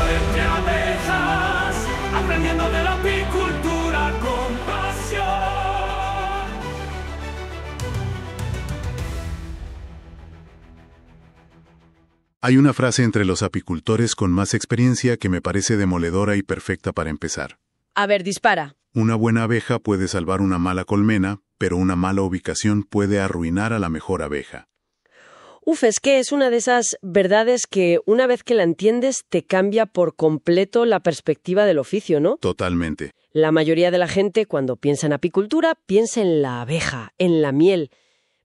Entre abejas, aprendiendo de la apicultura con pasión. Hay una frase entre los apicultores con más experiencia que me parece demoledora y perfecta para empezar. A ver, dispara. Una buena abeja puede salvar una mala colmena, pero una mala ubicación puede arruinar a la mejor abeja. Uf, es que es una de esas verdades que una vez que la entiendes te cambia por completo la perspectiva del oficio, ¿no? Totalmente. La mayoría de la gente cuando piensa en apicultura piensa en la abeja, en la miel.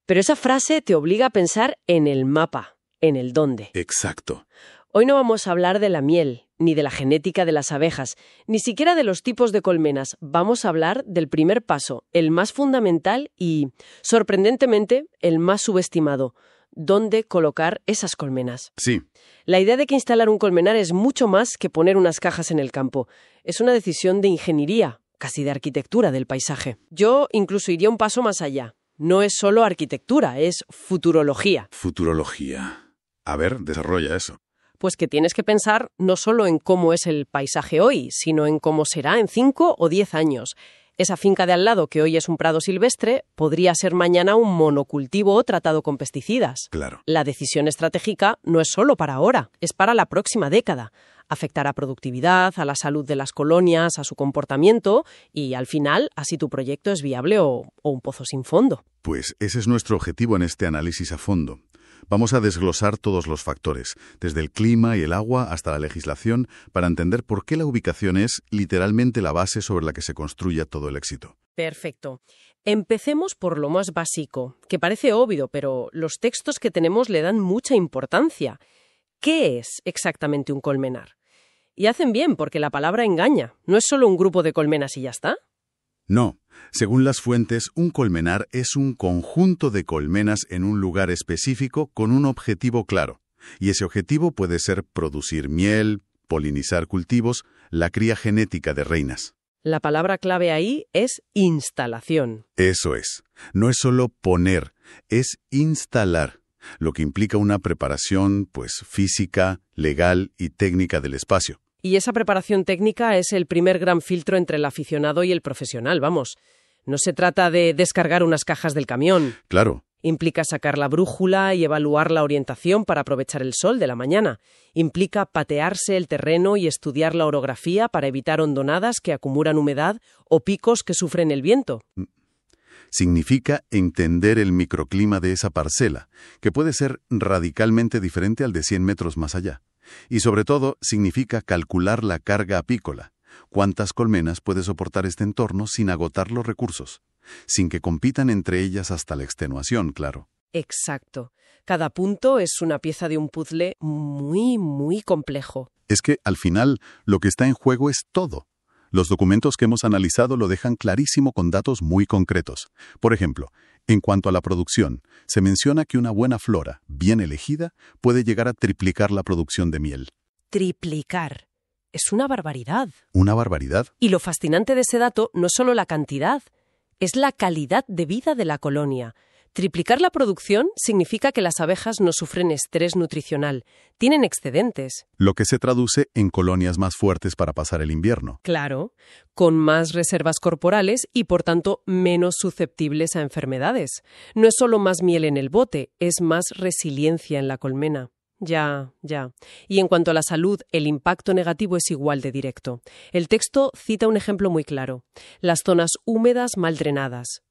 Pero esa frase te obliga a pensar en el mapa, en el dónde. Exacto. Hoy no vamos a hablar de la miel, ni de la genética de las abejas, ni siquiera de los tipos de colmenas. Vamos a hablar del primer paso, el más fundamental y, sorprendentemente, el más subestimado. ¿Dónde colocar esas colmenas? Sí. La idea de que instalar un colmenar es mucho más que poner unas cajas en el campo. Es una decisión de ingeniería, casi de arquitectura del paisaje. Yo incluso iría un paso más allá. No es solo arquitectura, es futurología. Futurología. A ver, desarrolla eso. Pues que tienes que pensar no solo en cómo es el paisaje hoy, sino en cómo será en 5 o 10 años. Esa finca de al lado, que hoy es un prado silvestre, podría ser mañana un monocultivo tratado con pesticidas. Claro. La decisión estratégica no es solo para ahora, es para la próxima década. Afectará a productividad, a la salud de las colonias, a su comportamiento y, al final, a si tu proyecto es viable o un pozo sin fondo. Pues ese es nuestro objetivo en este análisis a fondo. Vamos a desglosar todos los factores, desde el clima y el agua hasta la legislación, para entender por qué la ubicación es literalmente la base sobre la que se construya todo el éxito. Perfecto. Empecemos por lo más básico, que parece obvio, pero los textos que tenemos le dan mucha importancia. ¿Qué es exactamente un colmenar? Y hacen bien, porque la palabra engaña. No es solo un grupo de colmenas y ya está. No. Según las fuentes, un colmenar es un conjunto de colmenas en un lugar específico con un objetivo claro. Y ese objetivo puede ser producir miel, polinizar cultivos, la cría genética de reinas. La palabra clave ahí es instalación. Eso es. No es solo poner, es instalar, lo que implica una preparación, física, legal y técnica del espacio. Y esa preparación técnica es el primer gran filtro entre el aficionado y el profesional, vamos. No se trata de descargar unas cajas del camión. Claro. Implica sacar la brújula y evaluar la orientación para aprovechar el sol de la mañana. Implica patearse el terreno y estudiar la orografía para evitar hondonadas que acumulan humedad o picos que sufren el viento. Significa entender el microclima de esa parcela, que puede ser radicalmente diferente al de 100 metros más allá. Y sobre todo, significa calcular la carga apícola. ¿Cuántas colmenas puede soportar este entorno sin agotar los recursos? Sin que compitan entre ellas hasta la extenuación, claro. Exacto. Cada punto es una pieza de un puzzle muy, muy complejo. Es que, al final, lo que está en juego es todo. Los documentos que hemos analizado lo dejan clarísimo con datos muy concretos. Por ejemplo, en cuanto a la producción, se menciona que una buena flora, bien elegida, puede llegar a triplicar la producción de miel. Triplicar. Es una barbaridad. ¿Una barbaridad? Y lo fascinante de ese dato no es solo la cantidad, es la calidad de vida de la colonia. Triplicar la producción significa que las abejas no sufren estrés nutricional, tienen excedentes. Lo que se traduce en colonias más fuertes para pasar el invierno. Claro, con más reservas corporales y, por tanto, menos susceptibles a enfermedades. No es solo más miel en el bote, es más resiliencia en la colmena. Ya. Y en cuanto a la salud, el impacto negativo es igual de directo. El texto cita un ejemplo muy claro. Las zonas húmedas mal drenadas.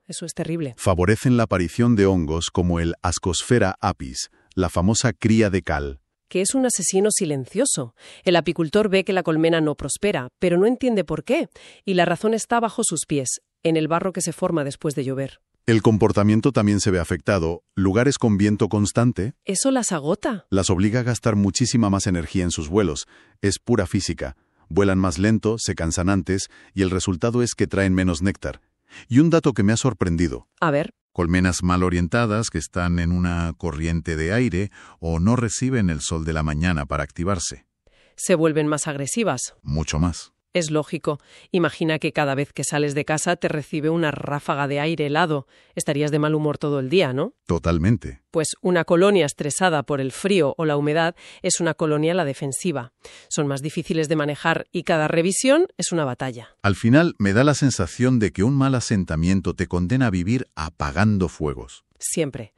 Eso es terrible. Favorecen la aparición de hongos como el Ascosphaera apis, la famosa cría de cal. Que es un asesino silencioso. El apicultor ve que la colmena no prospera, pero no entiende por qué. Y la razón está bajo sus pies, en el barro que se forma después de llover. El comportamiento también se ve afectado. Lugares con viento constante. Eso las agota. Las obliga a gastar muchísima más energía en sus vuelos. Es pura física. Vuelan más lento, se cansan antes, y el resultado es que traen menos néctar. Y un dato que me ha sorprendido. A ver. Colmenas mal orientadas que están en una corriente de aire o no reciben el sol de la mañana para activarse. Se vuelven más agresivas. Mucho más. Es lógico. Imagina que cada vez que sales de casa te recibe una ráfaga de aire helado. Estarías de mal humor todo el día, ¿no? Totalmente. Pues una colonia estresada por el frío o la humedad es una colonia a la defensiva. Son más difíciles de manejar y cada revisión es una batalla. Al final me da la sensación de que un mal asentamiento te condena a vivir apagando fuegos. Siempre.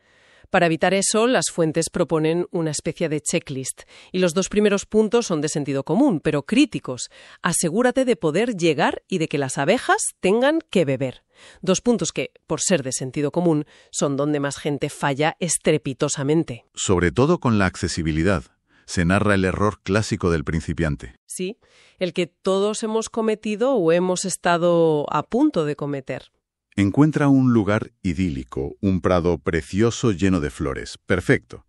Para evitar eso, las fuentes proponen una especie de checklist. Y los 2 primeros puntos son de sentido común, pero críticos. Asegúrate de poder llegar y de que las abejas tengan que beber. 2 puntos que, por ser de sentido común, son donde más gente falla estrepitosamente. Sobre todo con la accesibilidad. Se narra el error clásico del principiante. Sí, el que todos hemos cometido o hemos estado a punto de cometer. Encuentra un lugar idílico, un prado precioso lleno de flores. Perfecto.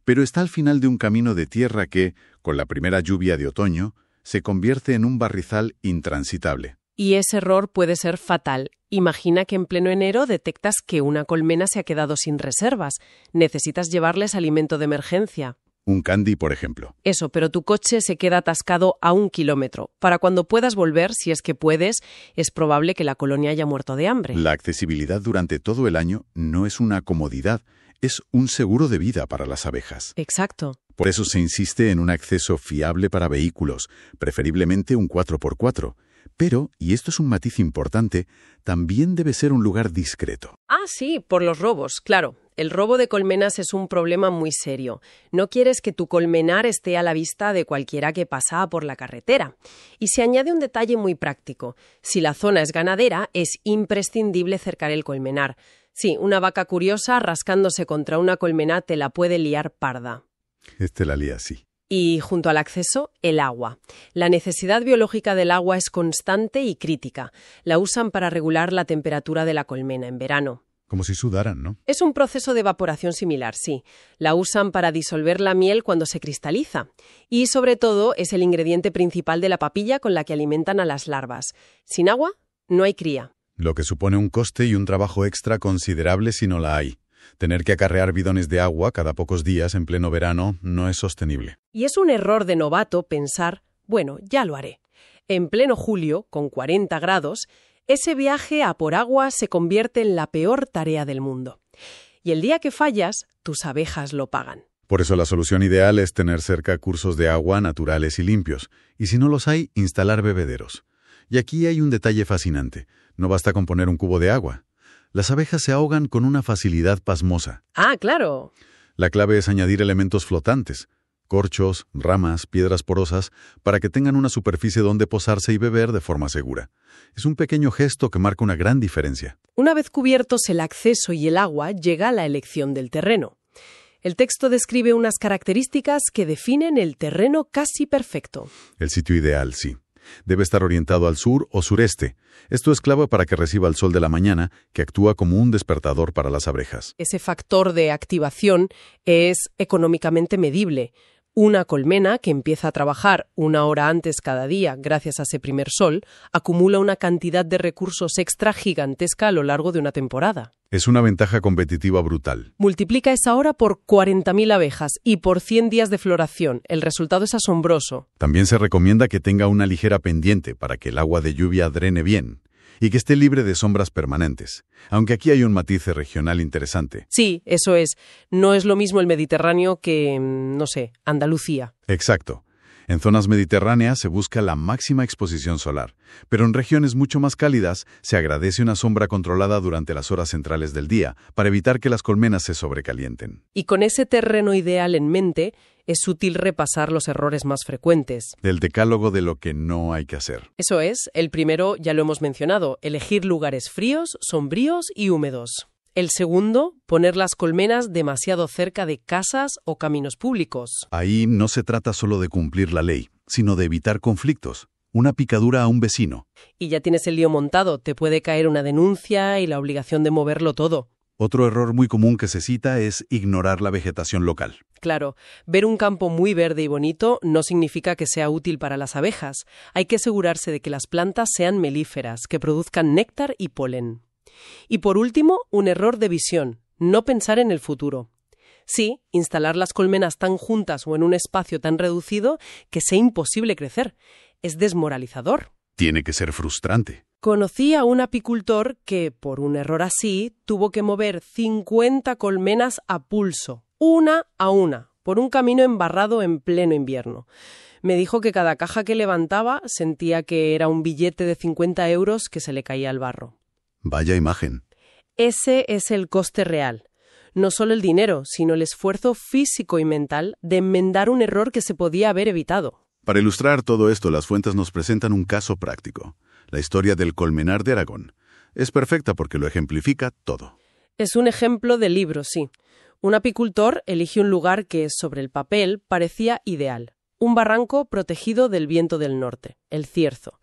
Pero está al final de un camino de tierra que, con la primera lluvia de otoño, se convierte en un barrizal intransitable. Y ese error puede ser fatal. Imagina que en pleno enero detectas que una colmena se ha quedado sin reservas. Necesitas llevarles alimento de emergencia. Un candy, por ejemplo. Eso, pero tu coche se queda atascado a 1 kilómetro. Para cuando puedas volver, si es que puedes, es probable que la colonia haya muerto de hambre. La accesibilidad durante todo el año no es una comodidad, es un seguro de vida para las abejas. Exacto. Por eso se insiste en un acceso fiable para vehículos, preferiblemente un 4x4. Pero, y esto es un matiz importante, también debe ser un lugar discreto. Ah, sí, por los robos, claro. El robo de colmenas es un problema muy serio. No quieres que tu colmenar esté a la vista de cualquiera que pasa por la carretera. Y se añade un detalle muy práctico. Si la zona es ganadera, es imprescindible cercar el colmenar. Sí, una vaca curiosa rascándose contra una colmena te la puede liar parda. La lía así. Y junto al acceso, el agua. La necesidad biológica del agua es constante y crítica. La usan para regular la temperatura de la colmena en verano. Como si sudaran, ¿no? Es un proceso de evaporación similar, sí. La usan para disolver la miel cuando se cristaliza. Y, sobre todo, es el ingrediente principal de la papilla con la que alimentan a las larvas. Sin agua, no hay cría. Lo que supone un coste y un trabajo extra considerable si no la hay. Tener que acarrear bidones de agua cada pocos días en pleno verano no es sostenible. Y es un error de novato pensar, bueno, ya lo haré. En pleno julio, con 40 grados, ese viaje a por agua se convierte en la peor tarea del mundo. Y el día que fallas, tus abejas lo pagan. Por eso la solución ideal es tener cerca cursos de agua naturales y limpios. Y si no los hay, instalar bebederos. Y aquí hay un detalle fascinante. No basta con poner un cubo de agua. Las abejas se ahogan con una facilidad pasmosa. ¡Ah, claro! La clave es añadir elementos flotantes, corchos, ramas, piedras porosas, para que tengan una superficie donde posarse y beber de forma segura. Es un pequeño gesto que marca una gran diferencia. Una vez cubiertos el acceso y el agua, llega la elección del terreno. El texto describe unas características que definen el terreno casi perfecto. El sitio ideal, sí. Debe estar orientado al sur o sureste. Esto es clave para que reciba el sol de la mañana, que actúa como un despertador para las abejas. Ese factor de activación es económicamente medible. Una colmena que empieza a trabajar 1 hora antes cada día gracias a ese primer sol, acumula una cantidad de recursos extra gigantesca a lo largo de una temporada. Es una ventaja competitiva brutal. Multiplica esa hora por 40.000 abejas y por 100 días de floración. El resultado es asombroso. También se recomienda que tenga una ligera pendiente para que el agua de lluvia drene bien y que esté libre de sombras permanentes. Aunque aquí hay un matiz regional interesante. Sí, eso es. No es lo mismo el Mediterráneo que, no sé, Andalucía. Exacto. En zonas mediterráneas se busca la máxima exposición solar, pero en regiones mucho más cálidas se agradece una sombra controlada durante las horas centrales del día para evitar que las colmenas se sobrecalienten. Y con ese terreno ideal en mente, es útil repasar los errores más frecuentes. El decálogo de lo que no hay que hacer. Eso es, el primero ya lo hemos mencionado, elegir lugares fríos, sombríos y húmedos. El segundo, poner las colmenas demasiado cerca de casas o caminos públicos. Ahí no se trata solo de cumplir la ley, sino de evitar conflictos. Una picadura a un vecino. Y ya tienes el lío montado, te puede caer una denuncia y la obligación de moverlo todo. Otro error muy común que se cita es ignorar la vegetación local. Claro, ver un campo muy verde y bonito no significa que sea útil para las abejas. Hay que asegurarse de que las plantas sean melíferas, que produzcan néctar y polen. Y por último, un error de visión, no pensar en el futuro. Sí, instalar las colmenas tan juntas o en un espacio tan reducido que sea imposible crecer. Es desmoralizador. Tiene que ser frustrante. Conocí a un apicultor que, por un error así, tuvo que mover 50 colmenas a pulso, una a una, por un camino embarrado en pleno invierno. Me dijo que cada caja que levantaba sentía que era un billete de 50 euros que se le caía al barro. Vaya imagen. Ese es el coste real. No solo el dinero, sino el esfuerzo físico y mental de enmendar un error que se podía haber evitado. Para ilustrar todo esto, las fuentes nos presentan un caso práctico. La historia del colmenar de Aragón. Es perfecta porque lo ejemplifica todo. Es un ejemplo de libro, sí. Un apicultor elige un lugar que, sobre el papel, parecía ideal. Un barranco protegido del viento del norte, el Cierzo.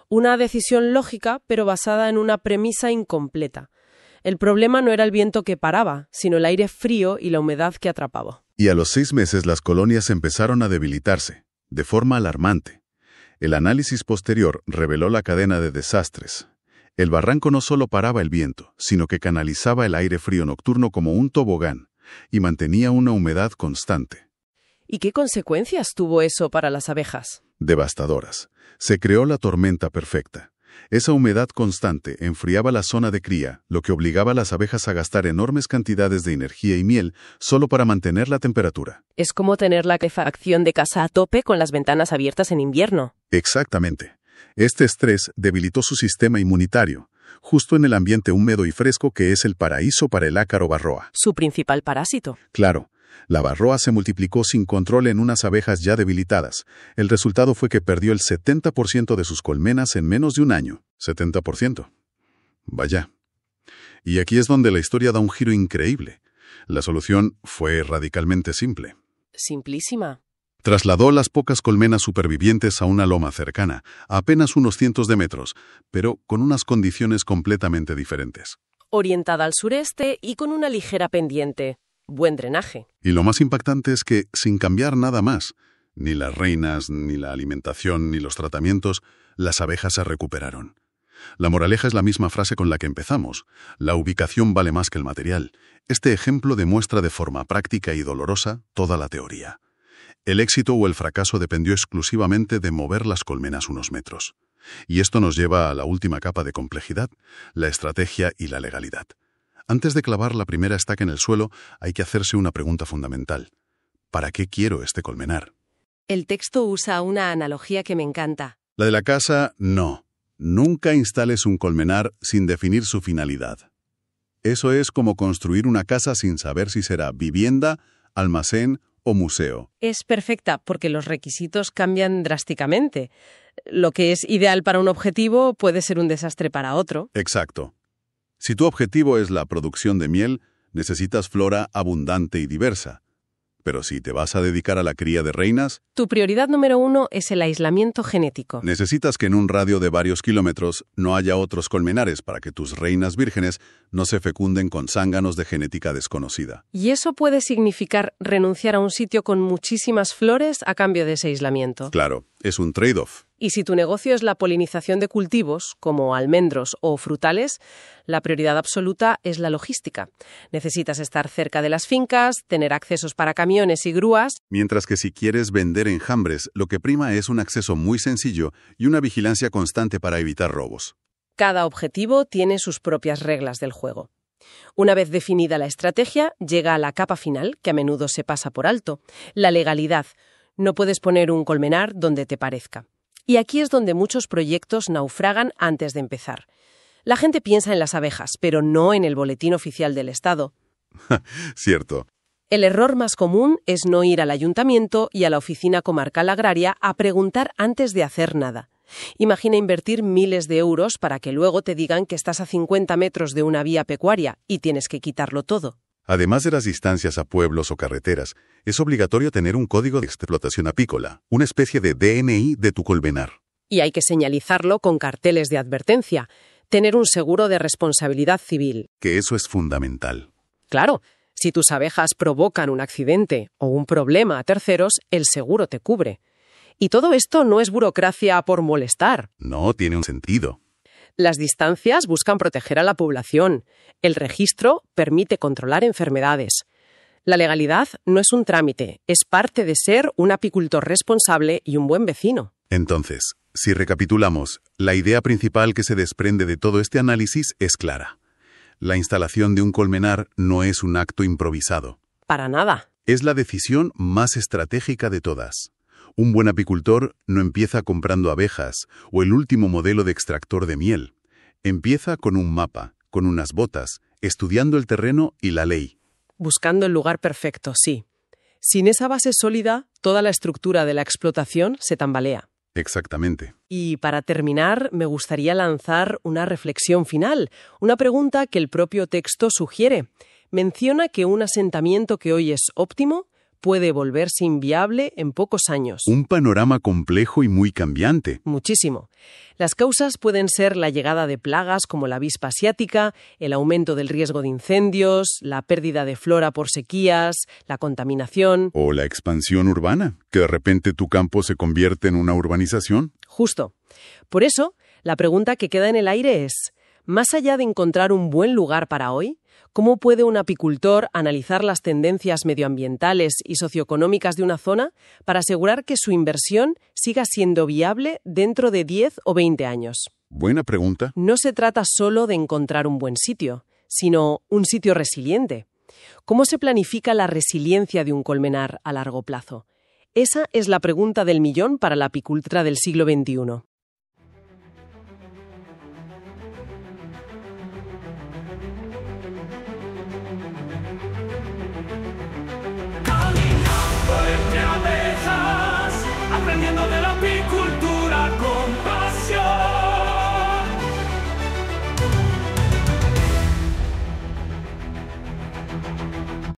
Una decisión lógica, pero basada en una premisa incompleta. El problema no era el viento que paraba, sino el aire frío y la humedad que atrapaba. Y a los 6 meses las colonias empezaron a debilitarse, de forma alarmante. El análisis posterior reveló la cadena de desastres. El barranco no solo paraba el viento, sino que canalizaba el aire frío nocturno como un tobogán y mantenía una humedad constante. ¿Y qué consecuencias tuvo eso para las abejas? Devastadoras. Se creó la tormenta perfecta. Esa humedad constante enfriaba la zona de cría, lo que obligaba a las abejas a gastar enormes cantidades de energía y miel solo para mantener la temperatura. Es como tener la calefacción de casa a tope con las ventanas abiertas en invierno. Exactamente. Este estrés debilitó su sistema inmunitario, justo en el ambiente húmedo y fresco que es el paraíso para el ácaro varroa. Su principal parásito. Claro. La varroa se multiplicó sin control en unas abejas ya debilitadas. El resultado fue que perdió el 70% de sus colmenas en menos de un año. 70%. Vaya. Y aquí es donde la historia da un giro increíble. La solución fue radicalmente simple. Simplísima. Trasladó las pocas colmenas supervivientes a una loma cercana, a apenas unos cientos de metros, pero con unas condiciones completamente diferentes. Orientada al sureste y con una ligera pendiente. Buen drenaje. Y lo más impactante es que, sin cambiar nada más, ni las reinas, ni la alimentación, ni los tratamientos, las abejas se recuperaron. La moraleja es la misma frase con la que empezamos. La ubicación vale más que el material. Este ejemplo demuestra de forma práctica y dolorosa toda la teoría. El éxito o el fracaso dependió exclusivamente de mover las colmenas unos metros. Y esto nos lleva a la última capa de complejidad, la estrategia y la legalidad. Antes de clavar la primera estaca en el suelo, hay que hacerse una pregunta fundamental. ¿Para qué quiero este colmenar? El texto usa una analogía que me encanta. La de la casa, no. Nunca instales un colmenar sin definir su finalidad. Eso es como construir una casa sin saber si será vivienda, almacén o museo. Es perfecta porque los requisitos cambian drásticamente. Lo que es ideal para un objetivo puede ser un desastre para otro. Exacto. Si tu objetivo es la producción de miel, necesitas flora abundante y diversa. Pero si te vas a dedicar a la cría de reinas, tu prioridad número 1 es el aislamiento genético. Necesitas que en un radio de varios kilómetros no haya otros colmenares para que tus reinas vírgenes no se fecunden con zánganos de genética desconocida. Y eso puede significar renunciar a un sitio con muchísimas flores a cambio de ese aislamiento. Claro, es un trade-off. Y si tu negocio es la polinización de cultivos, como almendros o frutales, la prioridad absoluta es la logística. Necesitas estar cerca de las fincas, tener accesos para camiones y grúas. Mientras que si quieres vender enjambres, lo que prima es un acceso muy sencillo y una vigilancia constante para evitar robos. Cada objetivo tiene sus propias reglas del juego. Una vez definida la estrategia, llega a la capa final, que a menudo se pasa por alto, la legalidad. No puedes poner un colmenar donde te parezca. Y aquí es donde muchos proyectos naufragan antes de empezar. La gente piensa en las abejas, pero no en el boletín oficial del Estado. Cierto. El error más común es no ir al ayuntamiento y a la oficina comarcal agraria a preguntar antes de hacer nada. Imagina invertir miles de euros para que luego te digan que estás a 50 metros de una vía pecuaria y tienes que quitarlo todo. Además de las distancias a pueblos o carreteras, es obligatorio tener un código de explotación apícola, una especie de DNI de tu colmenar. Y hay que señalizarlo con carteles de advertencia, tener un seguro de responsabilidad civil. Que eso es fundamental. Claro, si tus abejas provocan un accidente o un problema a terceros, el seguro te cubre. Y todo esto no es burocracia por molestar. No, tiene un sentido. Las distancias buscan proteger a la población. El registro permite controlar enfermedades. La legalidad no es un trámite, es parte de ser un apicultor responsable y un buen vecino. Entonces, Si recapitulamos, la idea principal que se desprende de todo este análisis es clara. La instalación de un colmenar no es un acto improvisado. Para nada. Es la decisión más estratégica de todas. Un buen apicultor no empieza comprando abejas o el último modelo de extractor de miel. Empieza con un mapa, con unas botas, estudiando el terreno y la ley. Buscando el lugar perfecto, sí. Sin esa base sólida, toda la estructura de la explotación se tambalea. Exactamente. Y para terminar, me gustaría lanzar una reflexión final, una pregunta que el propio texto sugiere. Menciona que un asentamiento que hoy es óptimo puede volverse inviable en pocos años. Un panorama complejo y muy cambiante. Muchísimo. Las causas pueden ser la llegada de plagas como la avispa asiática, el aumento del riesgo de incendios, la pérdida de flora por sequías, la contaminación. O la expansión urbana, que de repente tu campo se convierte en una urbanización. Justo. Por eso, la pregunta que queda en el aire es, más allá de encontrar un buen lugar para hoy, ¿cómo puede un apicultor analizar las tendencias medioambientales y socioeconómicas de una zona para asegurar que su inversión siga siendo viable dentro de 10 o 20 años? Buena pregunta. No se trata solo de encontrar un buen sitio, sino un sitio resiliente. ¿Cómo se planifica la resiliencia de un colmenar a largo plazo? Esa es la pregunta del millón para la apicultura del siglo XXI.